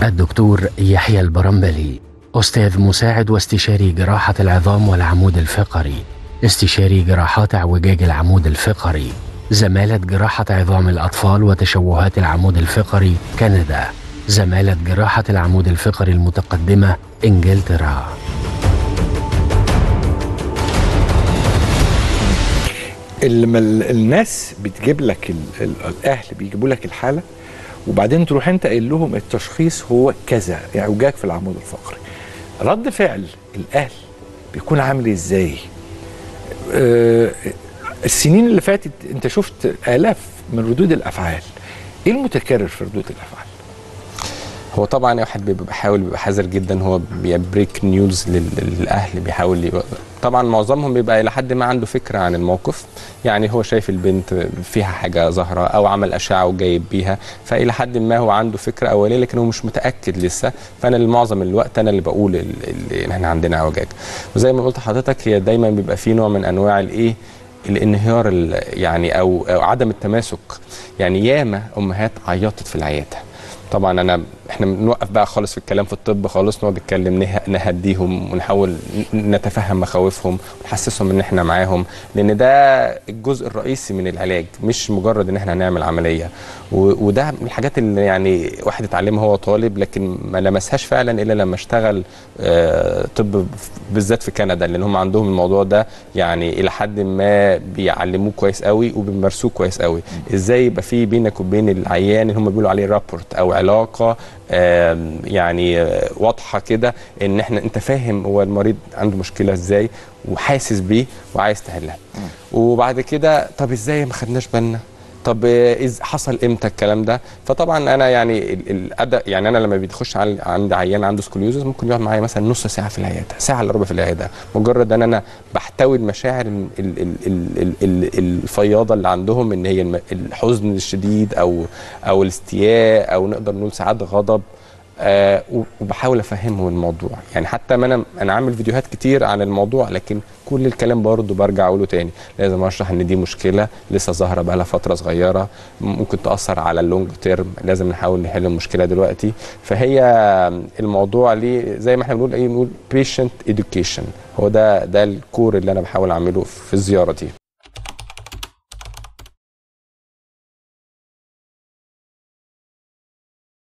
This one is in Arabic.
الدكتور يحيى البرمبلي، أستاذ مساعد واستشاري جراحة العظام والعمود الفقري، استشاري جراحات اعوجاج العمود الفقري، زمالة جراحة عظام الأطفال وتشوهات العمود الفقري كندا، زمالة جراحة العمود الفقري المتقدمة إنجلترا. الناس بتجيب لك الاهل بيجيبوا لك الحاله، وبعدين تروح انت قايل لهم التشخيص هو كذا، اعوجاج في العمود الفقري. رد فعل الاهل بيكون عامل ازاي؟ السنين اللي فاتت انت شفت الاف من ردود الافعال. ايه المتكرر في ردود الافعال؟ هو طبعا واحد بيبقى حذر جدا، هو بيبريك نيوز للاهل، بيحاول طبعا معظمهم بيبقى الى حد ما عنده فكره عن الموقف، يعني هو شايف البنت فيها حاجه ظاهره او عمل اشعه وجايب بيها، فالى حد ما هو عنده فكره اوليه لكن هو مش متاكد لسه. فانا معظم الوقت انا اللي بقول ان احنا عندنا اعوجاج، وزي ما قلت لحضرتك هي دايما بيبقى في نوع من انواع الانهيار يعني او عدم التماسك. يعني ياما امهات عيطت في العياده. طبعا احنا بنوقف بقى خالص في الكلام في الطب خالص، نقعد نتكلم نهديهم ونحاول نتفهم مخاوفهم ونحسسهم ان احنا معاهم، لان ده الجزء الرئيسي من العلاج، مش مجرد ان احنا هنعمل عمليه. وده من الحاجات اللي يعني واحد اتعلمها هو طالب، لكن ما لمسهاش فعلا الا لما اشتغل طب بالذات في كندا، لان هم عندهم الموضوع ده يعني الى حد ما بيعلموه كويس قوي وبيمارسوه كويس قوي. ازاي يبقى في بينك وبين العيان اللي هم بيقولوا عليه رابورت او علاقه يعني واضحه كده، ان انت فاهم هو المريض عنده مشكله ازاي وحاسس بيه وعايز تحلها. وبعد كده طب ازاي ما خدناش بالنا؟ طب حصل امتى الكلام ده؟ فطبعا انا يعني الاداء، يعني انا لما بيخش عند عيان عنده سكوليوزس ممكن يقعد معايا مثلا نص ساعه في العياده، ساعه الا ربع في العياده، مجرد ان انا بحتوي المشاعر الفياضه اللي عندهم، ان هي الحزن الشديد او الاستياء او نقدر نقول ساعات غضب. وبحاول افهمهم الموضوع، يعني حتى ما انا عامل فيديوهات كتير عن الموضوع، لكن كل الكلام برضه برجع اقوله تاني، لازم اشرح ان دي مشكله لسه ظاهره بقى لها فتره صغيره، ممكن تاثر على اللونج تيرم، لازم نحاول نحل المشكله دلوقتي. فهي الموضوع ليه زي ما احنا بنقول بنقول patient education، هو ده الكور اللي انا بحاول اعمله في الزياره دي.